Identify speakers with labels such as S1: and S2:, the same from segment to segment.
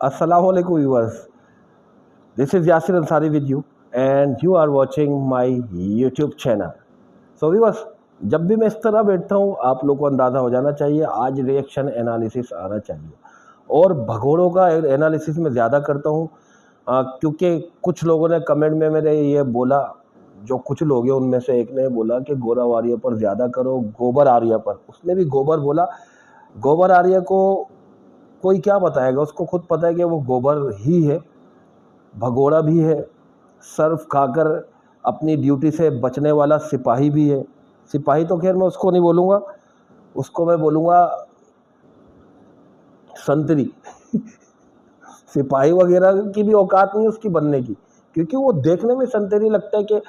S1: Assalamu alaikum viewers. This is Yasir Ansari with you and you are watching my YouTube channel. So viewers, जब भी मैं इस तरह बैठता हूँ आप लोगों को अंदाज़ा हो जाना चाहिए आज रिएक्शन एनालिसिस आना चाहिए। और भगोड़ों का एनालिसिस मैं ज़्यादा करता हूँ क्योंकि कुछ लोगों ने कमेंट में मेरे ये बोला, जो कुछ लोग हैं उनमें से एक ने बोला कि गोरा वारिया पर ज़्यादा करो, गोबर आर्या पर। उसने भी गोबर बोला। गोबर आर्या को कोई क्या बताएगा, उसको खुद पता है कि वो गोबर ही है, भगोड़ा भी है, सर्फ खाकर अपनी ड्यूटी से बचने वाला सिपाही भी है। सिपाही तो खैर मैं उसको नहीं बोलूँगा, उसको मैं बोलूँगा संतरी। सिपाही वगैरह की भी औकात नहीं उसकी बनने की, क्योंकि वो देखने में संतरी लगता है कि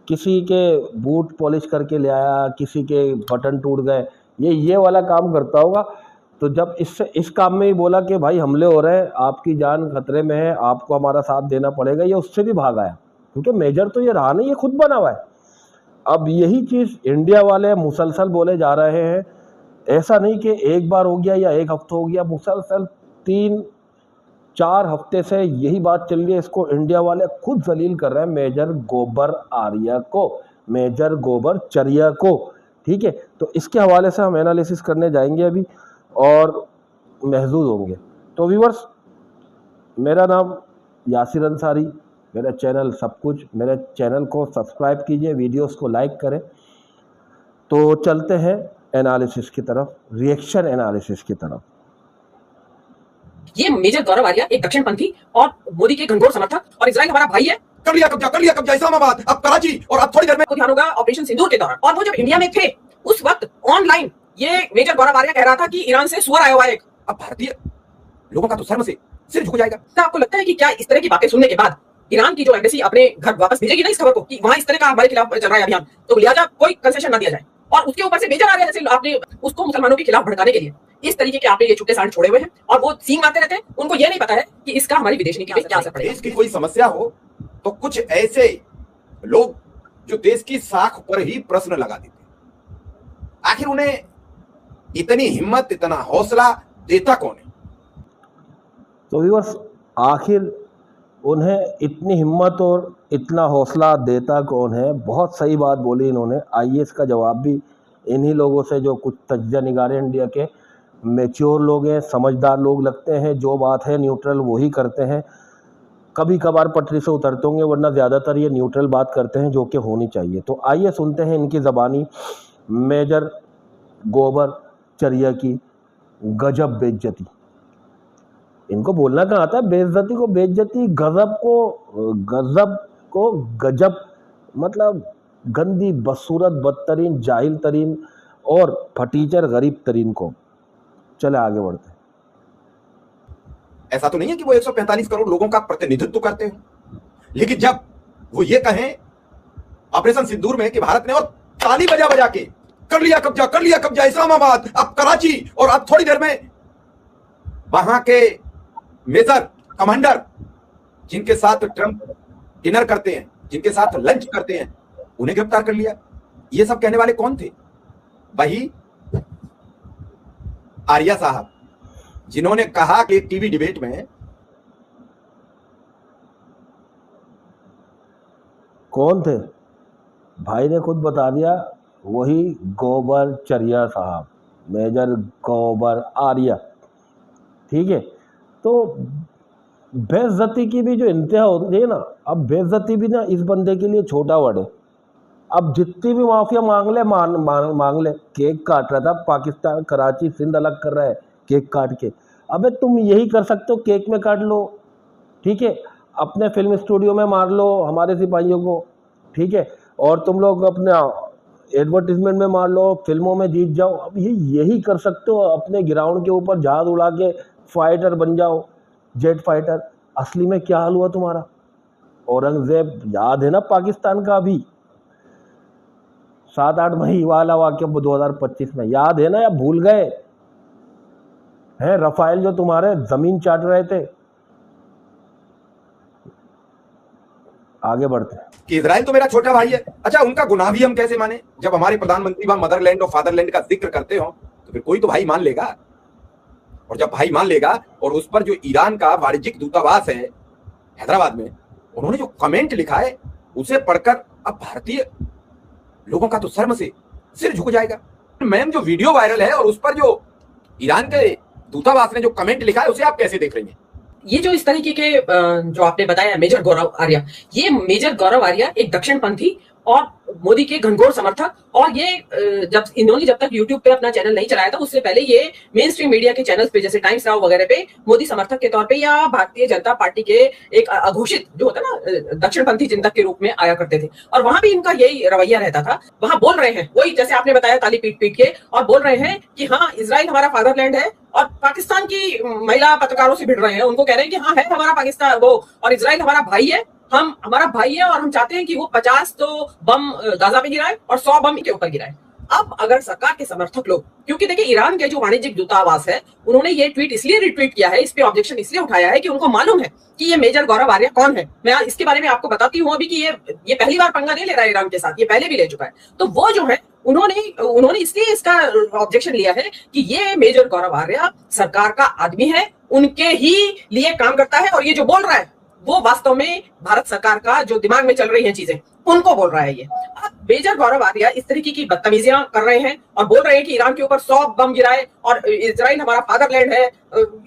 S1: किसी के बूट पॉलिश करके ले आया, किसी के बटन टूट गए, ये वाला काम करता होगा। तो जब इस काम में ही बोला कि भाई हमले हो रहे हैं, आपकी जान खतरे में है, आपको हमारा साथ देना पड़ेगा, ये उससे भी भाग आया, क्योंकि मेजर तो ये रहा नहीं, ये खुद बना हुआ है। अब यही चीज़ इंडिया वाले मुसलसल बोले जा रहे हैं। ऐसा नहीं कि एक बार हो गया या एक हफ्ता हो गया, मुसलसल 3-4 हफ्ते से यही बात चल रही है। इसको इंडिया वाले खुद जलील कर रहे हैं, मेजर गोबर आर्या को, मेजर गोबर चरिया को। ठीक है, तो इसके हवाले से हम एनालिसिस करने जाएंगे अभी और महजूज होंगे। तो व्यूवर्स, मेरा नाम यासिर अंसारी, मेरा चैनल सब कुछ, मेरे चैनल को सब्सक्राइब कीजिए, वीडियोस को लाइक करें। तो चलते हैं एनालिसिस की तरफ, रिएक्शन एनालिसिस की तरफ।
S2: ये मेजर गौरव आर्या एक दक्षिणपंथी और मोदी के घनघोर समर्थक और इजराइल हमारा भाई है।
S3: कर लिया कब्जा इस्लामाबाद, अब कराची और अब थोड़ी देर में
S2: को ध्यान होगा ऑपरेशन सिंदूर के दौरान, और वो जब इंडिया में थे उस वक्त ऑनलाइन ये मेजर गौरव आर्या कह रहा था कि ईरान से सुअर आया हुआ है।
S3: अब भारतीय लोगों का तो शर्म से सिर झुक जाएगा।
S2: तो आपको लगता है कि क्या इस तरह की बातें सुनने के बाद ईरान की जो एम्बेसी अपने घर वापस भेजेगी ना इस खबर को कि वहां इस तरह का हमारे खिलाफ चल रहा है अभियान, तो लिहाजा कोई कंसेशन ना दिया जाए। और उसके ऊपर से मेजर आर्या जैसे आपने उसको मुसलमानों के खिलाफ भड़काने के लिए इस तरीके के आपने ये छुट्टे सांड छोड़े हुए हैं और वो सींग मारते रहते हैं, उनको ये नहीं पता है कि इसका हमारी विदेश नीति पे क्या असर पड़ेगा।
S3: देश की कोई समस्या हो तो कुछ ऐसे लोग जो देश की साख पर ही प्रश्न लगा देते हैं, आखिर उन्हें इतनी हिम्मत, इतना हौसला देता कौन है?
S1: तो व्यूअर्स, आखिर उन्हें इतनी हिम्मत और इतना हौसला देता कौन है? बहुत सही बात बोली इन्होंने। आइए इसका जवाब भी इन्हीं लोगों से जो कुछ तज्जा निगारे इंडिया के मैच्योर लोग हैं, समझदार लोग लगते हैं, जो बात है न्यूट्रल वही करते हैं। कभी कभार पटरी से उतरते होंगे, वरना ज़्यादातर ये न्यूट्रल बात करते हैं जो कि होनी चाहिए। तो आइए सुनते हैं इनकी ज़बानी मेजर गोबर चरिया की गजब बेइज्जती। इनको बोलना कहाँ आता है, बेइज्जती को बेइज्जती, गजब को गजब, मतलब गंदी, बदसूरत, बदतरीन, जाहिल तरीन और फटीचर गरीब तरीन को। चले आगे बढ़ते हैं।
S3: ऐसा तो नहीं है कि वो 145 करोड़ लोगों का प्रतिनिधित्व करते हो, लेकिन जब वो ये कहें ऑपरेशन सिंदूर में कि भारत ने और ताली बजा बजा के कर लिया कब्जा इस्लामाबाद, अब कराची और अब थोड़ी देर में वहां के मेजर कमांडर जिनके साथ ट्रंप डिनर करते हैं, जिनके साथ लंच करते हैं, उन्हें गिरफ्तार कर लिया। ये सब कहने वाले कौन थे? वही आर्या साहब, जिन्होंने कहा कि टीवी डिबेट में,
S1: कौन थे भाई ने खुद बता दिया, वही गोबर चरिया साहब, मेजर गोबर आर्या। ठीक है, तो बेइज्जती की भी जो इंतहा होती है ना, अब बेइज्जती भी ना इस बंदे के लिए छोटा वर्ड है। अब जितनी भी माफिया मांग ले। केक काट रहा था पाकिस्तान, कराची सिंध अलग कर रहा है केक काट के। अबे तुम यही कर सकते हो, केक में काट लो। ठीक है, अपने फिल्म स्टूडियो में मार लो हमारे सिपाहियों को। ठीक है, और तुम लोग अपना एडवर्टीजमेंट में मार लो, फिल्मों में जीत जाओ। अब यही कर सकते हो, अपने ग्राउंड के ऊपर जहाज उड़ा के फाइटर बन जाओ, जेट फाइटर। असली में क्या हाल हुआ तुम्हारा? औरंगजेब याद है ना पाकिस्तान का? अभी 7-8 मई वाला वाक्य 2025 में याद है ना, या भूल गए हैं? रफाइल जो तुम्हारे जमीन चाट रहे थे। आगे बढ़ते हैं
S3: कि इजराइल तो मेरा छोटा भाई है। अच्छा, उनका गुनाह भी हम कैसे माने? जब हमारे प्रधानमंत्री वहां मदरलैंड और फादरलैंड का जिक्र करते हो तो फिर कोई तो भाई मान लेगा। और जब भाई मान लेगा, और उस पर जो ईरान का वाणिज्यिक दूतावास है हैदराबाद में, उन्होंने जो कमेंट लिखा है उसे पढ़कर अब भारतीय लोगों का तो शर्म से सिर झुक जाएगा। मैम, जो वीडियो वायरल है और उस पर जो ईरान के दूतावास ने जो कमेंट लिखा है उसे आप कैसे देख रही हैं?
S2: ये जो इस तरीके के जो आपने बताया मेजर गौरव आर्या, ये मेजर गौरव आर्या एक दक्षिणपंथी और मोदी के घनघोर समर्थक, और ये जब तक यूट्यूब पे अपना चैनल नहीं चलाया था उससे पहले ये मेन स्ट्रीम मीडिया के चैनल्स पे जैसे टाइम्स नाउ वगैरह पे मोदी समर्थक के तौर पे या भारतीय जनता पार्टी के एक अघोषित जो होता है ना दक्षिणपंथी चिंतक के रूप में आया करते थे, और वहां भी इनका यही रवैया रहता था। वहां बोल रहे हैं वही जैसे आपने बताया ताली पीट पीट के, और बोल रहे हैं कि हाँ इजराइल हमारा फादरलैंड है, और पाकिस्तान की महिला पत्रकारों से भिड़ रहे हैं, उनको कह रहे हैं कि हाँ है हमारा पाकिस्तान वो, और इजराइल हमारा भाई है, हमारा भाई है, और हम चाहते हैं कि वो 50 तो बम गाजा पे गिराए और 100 बम के ऊपर गिराए। अब अगर सरकार के समर्थक लोग, क्योंकि देखिए ईरान के जो वाणिज्यिक दूतावास है उन्होंने ये ट्वीट इसलिए रिट्वीट किया है, इस पे ऑब्जेक्शन इसलिए उठाया है कि उनको मालूम है कि ये मेजर गौरव आर्या कौन है। मैं इसके बारे में आपको बताती हूँ अभी कि ये पहली बार पंगा नहीं ले रहा है ईरान के साथ, ये पहले भी ले चुका है। तो वो जो है उन्होंने इसलिए इसका ऑब्जेक्शन लिया है कि ये मेजर गौरव आर्या सरकार का आदमी है, उनके ही लिए काम करता है, और ये जो बोल रहा है वो वास्तव में भारत सरकार का जो दिमाग में चल रही हैं चीजें उनको बोल रहा है ये। अब मेजर गौरव आर्या इस तरीके की बदतमीजियां कर रहे हैं और बोल रहे हैं कि ईरान के ऊपर 100 बम गिराए और इजराइल हमारा फादरलैंड है,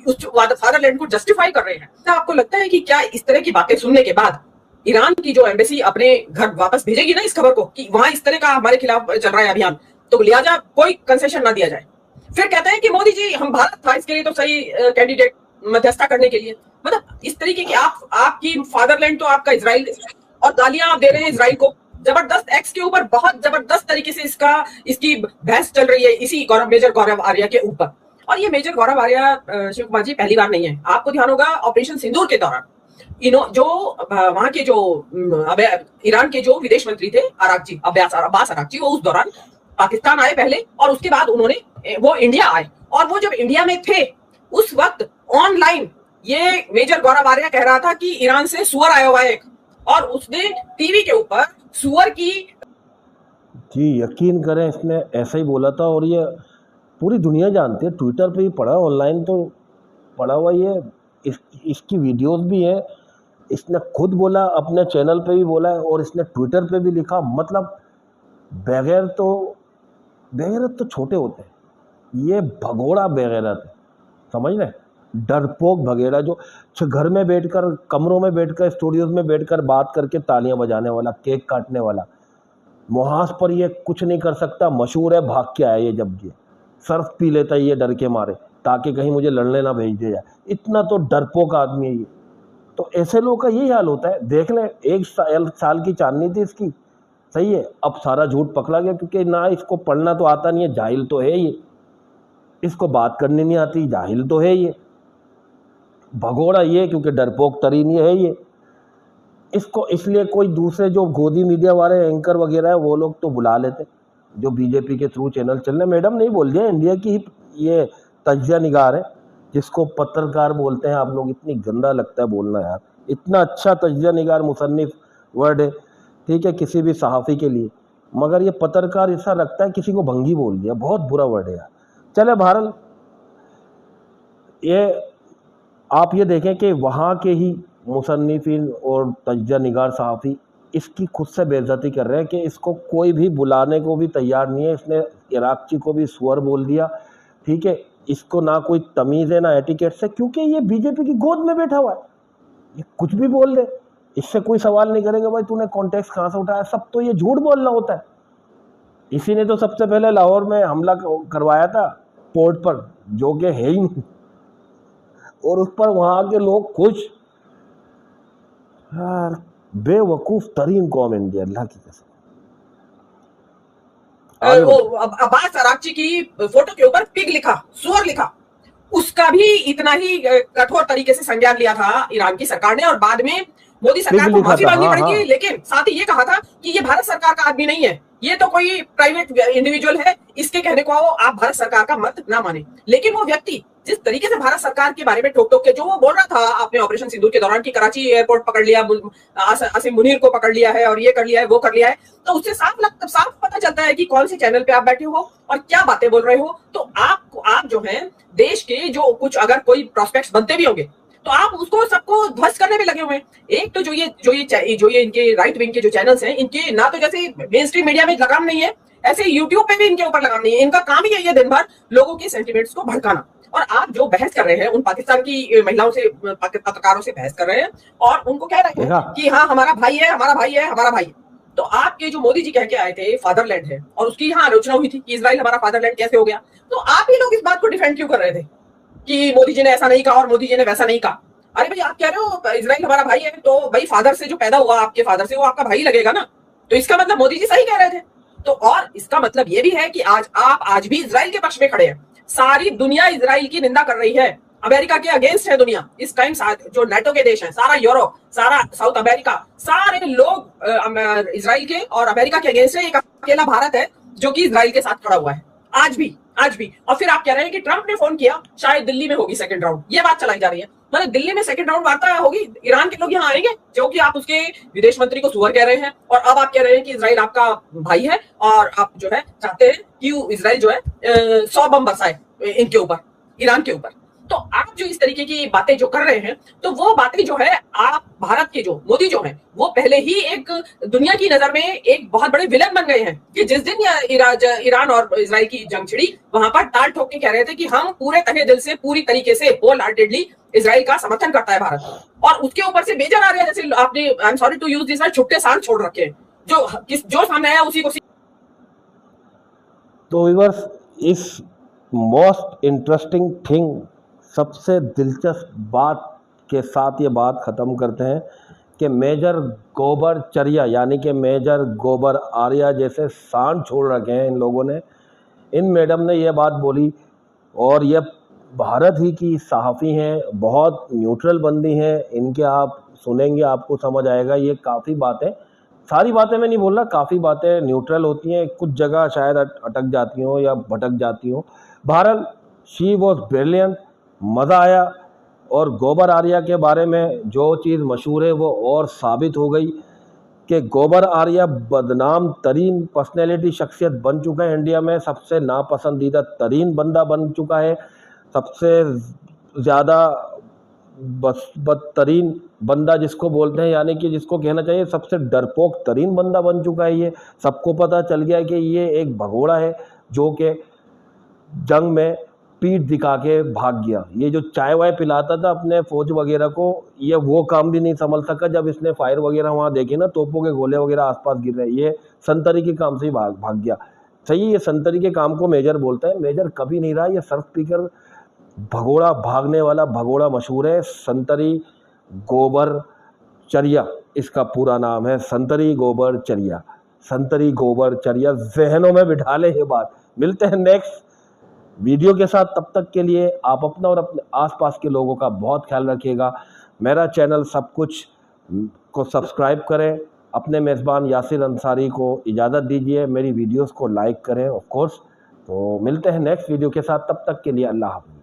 S2: उस फादरलैंड को जस्टिफाई कर रहे हैं। तो आपको लगता है कि क्या इस तरह की बातें सुनने के बाद ईरान की जो एम्बेसी अपने घर वापस भेजेगी ना इस खबर को कि वहां इस तरह का हमारे खिलाफ चल रहा है अभियान, तो लिहाजा कोई कंसेशन ना दिया जाए। फिर कहते हैं कि मोदी जी हम भारत था इसके लिए तो सही कैंडिडेट मध्यस्थता करने के लिए। मतलब इस तरीके की आपकी फादरलैंड तो आपका इजराइल, और गालियां आप दे रहे हैं इजराइल को। जबरदस्त एक्स के ऊपर बहुत जबरदस्त तरीके से इसकी बहस चल रही है इसी मेजर गौरव आर्या के ऊपर। और ये मेजर गौरव आर्या शिव कुमार जी पहली बार नहीं है, आपको ध्यान होगा ऑपरेशन सिंदूर के दौरान जो वहां के जो ईरान के जो विदेश मंत्री थे अब्बास अराक्ची, वो उस दौरान पाकिस्तान आए पहले, और उसके बाद वो इंडिया आए, और वो जब इंडिया में थे उस वक्त ऑनलाइन ये मेजर गौरव आर्या कह रहा था कि ईरान से सुअर आया हुआ है एक, और उसने टीवी के ऊपर सुअर की।
S1: जी यकीन करें इसने ऐसा ही बोला था, और ये पूरी दुनिया जानती है, ट्विटर पे ही पढ़ा, ऑनलाइन तो पढ़ा हुआ, ये इसकी वीडियोस भी है, इसने खुद बोला, अपने चैनल पे भी बोला है, और इसने ट्विटर पे भी लिखा। मतलब बगैर तो छोटे होते हैं, ये भगोड़ा बेगैरत है, समझ रहे, डरपोक भगेड़ा जो घर में बैठकर, कमरों में बैठकर, स्टूडियोज में बैठकर बात करके तालियां बजाने वाला, केक काटने वाला, मुहास पर ये कुछ नहीं कर सकता, मशहूर है भाग के आया ये, जब ये सर्फ पी लेता है ये डर के मारे ताकि कहीं मुझे लड़ने ना भेज दिया जाए, इतना तो डरपोक आदमी है ये। तो ऐसे लोगों का यही हाल होता है। देख लें, 1 साल की चांदनी थी इसकी, सही है, अब सारा झूठ पकड़ा गया, क्योंकि ना इसको पढ़ना तो आता नहीं है, जाहिल तो है ये, इसको बात करनी नहीं आती, जाहिल तो है ये, भगोड़ा ये, क्योंकि डरपोक तरीन ये है ये। इसको इसलिए कोई दूसरे जो गोदी मीडिया वाले एंकर वगैरह है वो लोग तो बुला लेते, जो बीजेपी के थ्रू चैनल चल रहे। मैडम नहीं बोल दिया, इंडिया की ये तजिया निगार है, जिसको पत्रकार बोलते हैं आप लोग, इतनी गंदा लगता है बोलना यार, इतना अच्छा तजिया निगार मुसन्निफ वर्ड है, ठीक है, किसी भी सहाफ़ी के लिए, मगर ये पत्रकार ऐसा लगता है किसी को भंगी बोल दिया, बहुत बुरा वर्ड है यार। चले बहरहाल, ये आप ये देखें कि वहाँ के ही मुसन्निफिन और तजिया निगार सहाफ़ी इसकी खुद से बेइज्जती कर रहे हैं कि इसको कोई भी बुलाने को भी तैयार नहीं है। इसने इराकची को भी सुअर बोल दिया, ठीक है, इसको ना कोई तमीज़ है ना एटिकेट से, क्योंकि ये बीजेपी की गोद में बैठा हुआ है, ये कुछ भी बोल दे, इससे कोई सवाल नहीं करेगा भाई तूने कॉन्टेक्स्ट कहाँ से उठाया, सब तो ये झूठ बोलना होता है। इसी ने तो सबसे पहले लाहौर में हमला करवाया था पोर्ट पर, जो कि है ही नहीं, और उस पर वहाँ के लोग खुश। यार बेवकूफ़ तरीन कौम इंडिया, अल्लाह की कसम।
S2: अब्बास अराक्ची की फोटो के ऊपर पिग लिखा, सुअर लिखा, उसका भी इतना ही कठोर तरीके से संज्ञान लिया था ईरान की सरकार ने, और बाद में मोदी सरकार को माफी मांगनी पड़ेगी। लेकिन साथ ही ये कहा था कि ये भारत सरकार का आदमी नहीं है, ये तो कोई प्राइवेट इंडिविजुअल है, इसके कहने को आप भारत सरकार का मत ना माने। लेकिन वो व्यक्ति जिस तरीके से भारत सरकार के बारे में ठोक ठोक के जो वो बोल रहा था आपने ऑपरेशन सिंदूर के दौरान कि कराची एयरपोर्ट पकड़ लिया, आसिम मुनीर को पकड़ लिया है और ये कर लिया है वो कर लिया है, तो उससे साफ पता चलता है कि कौन से चैनल पे आप बैठे हो और क्या बातें बोल रहे हो। तो आप जो है देश के जो कुछ अगर कोई प्रोस्पेक्ट्स बनते भी होंगे तो आप उसको सबको ध्वस्त करने में लगे हुए हैं। एक तो जो ये इनके राइट विंग के जो चैनल्स हैं, इनके ना तो जैसे मेन स्ट्रीम मीडिया में लगाम नहीं है, ऐसे यूट्यूब पे भी इनके ऊपर लगाम नहीं है। इनका काम ही है दिन भर लोगों के सेंटिमेंट्स को भड़काना। और आप जो बहस कर रहे हैं उन पाकिस्तान की महिलाओं से, पत्रकारों से बहस कर रहे हैं और उनको कह रहे हैं कि हाँ हमारा भाई है, हमारा भाई है, हमारा भाई है। तो आपके जो मोदी जी कह के आए थे फादरलैंड है और उसकी यहाँ आलोचना हुई थी कि इजराइल हमारा फादरलैंड कैसे हो गया, तो आप ही लोग इस बात को डिफेंड क्यों कर रहे थे कि मोदी जी ने ऐसा नहीं कहा और मोदी जी ने वैसा नहीं कहा? अरे भाई आप कह रहे हो इजराइल हमारा भाई है, तो भाई फादर से जो पैदा हुआ आपके फादर से वो आपका भाई लगेगा ना। तो इसका मतलब मोदी जी सही कह रहे थे। तो और इसका मतलब ये भी है कि आज भी इजराइल के पक्ष में खड़े हैं। सारी दुनिया इजराइल की निंदा कर रही है, अमेरिका के अगेंस्ट है दुनिया इस टाइम। जो नेटो के देश हैं, सारा यूरोप, सारा साउथ अमेरिका, सारे लोग इजराइल के और अमेरिका के अगेंस्ट है। एक अकेला भारत है जो कि इजराइल के साथ खड़ा हुआ है आज भी। और फिर आप कह रहे हैं कि ट्रंप ने फोन किया, शायद दिल्ली में होगी सेकंड राउंड, ये बात चलाई जा रही है। मतलब दिल्ली में सेकंड राउंड वार्ता होगी, ईरान के लोग यहाँ आएंगे जो कि आप उसके विदेश मंत्री को सुअर कह रहे हैं, और अब आप कह रहे हैं कि इजराइल आपका भाई है और आप जो है चाहते हैं कि इजराइल जो है 100 बम बरसाए इनके ऊपर, ईरान के ऊपर। तो आप जो इस तरीके की बातें जो कर रहे हैं, तो वो बातें जो है आप भारत के जो मोदी जो हैं वो पहले ही एक दुनिया की नजर में एक बहुत बड़े विलन बन गए हैं कि जिस दिन ईरान और इजराइल की जंग छिड़ी वहां पर ताल ठोक के कह रहे थे कि हम पूरे तहे दिल से, पूरी तरीके से, होल हार्टेडली इजराइल का समर्थन करता है भारत। और उसके ऊपर से बेजार आ रहे हैं, जैसे आपने, I am sorry to use this word, छुट्टे सांड छोड़ रखे हैं, जो सामने आया उसी को।
S1: तो व्यूअर्स, इस मोस्ट इंटरेस्टिंग थिंग, सबसे दिलचस्प बात के साथ ये बात ख़त्म करते हैं कि मेजर गोबर चरिया यानी कि मेजर गोबर आर्या जैसे सांड छोड़ रखे हैं इन लोगों ने। इन मैडम ने ये बात बोली और ये भारत ही की सहाफ़ी हैं, बहुत न्यूट्रल बंदी हैं। इनके आप सुनेंगे आपको समझ आएगा। ये काफ़ी बातें, सारी बातें मैं नहीं बोल रहा, काफ़ी बातें न्यूट्रल होती हैं, कुछ जगह शायद अटक जाती हों या भटक जाती हों। बहरहाल शी वॉज ब्रिलियंट, मज़ा आया। और गोबर आर्या के बारे में जो चीज़ मशहूर है वो और साबित हो गई कि गोबर आर्या बदनाम तरीन पर्सनैलिटी, शख्सियत बन चुका है इंडिया में, सबसे नापसंदीदा तरीन बंदा बन चुका है, सबसे ज़्यादा बदतरीन बंदा जिसको बोलते हैं, यानी कि जिसको कहना चाहिए सबसे डरपोक तरीन बंदा बन चुका है। ये सबको पता चल गया कि ये एक भगोड़ा है जो कि जंग में पीठ दिखा के भाग गया। ये जो चाय वाय पिलाता था अपने फौज वगैरह को, ये वो काम भी नहीं संभल सका जब इसने फायर वगैरह वहाँ देखे ना, तोपों के गोले वगैरह आसपास गिर रहे, ये संतरी के काम से ही भाग गया। सही, ये संतरी के काम को मेजर बोलता है, मेजर कभी नहीं रहा। ये सर्फ पीकर भगोड़ा, भागने वाला भगोड़ा मशहूर है। संतरी गोबर चरिया इसका पूरा नाम है, संतरी गोबर चरिया। संतरी गोबर चरिया, जहनों में बिठा ले ये बात। मिलते हैं नेक्स्ट वीडियो के साथ, तब तक के लिए आप अपना और अपने आसपास के लोगों का बहुत ख्याल रखिएगा। मेरा चैनल सब कुछ को सब्सक्राइब करें, अपने मेज़बान यासिर अंसारी को इजाज़त दीजिए, मेरी वीडियोस को लाइक करें ऑफ कोर्स। तो मिलते हैं नेक्स्ट वीडियो के साथ, तब तक के लिए अल्लाह हाफ़िज़।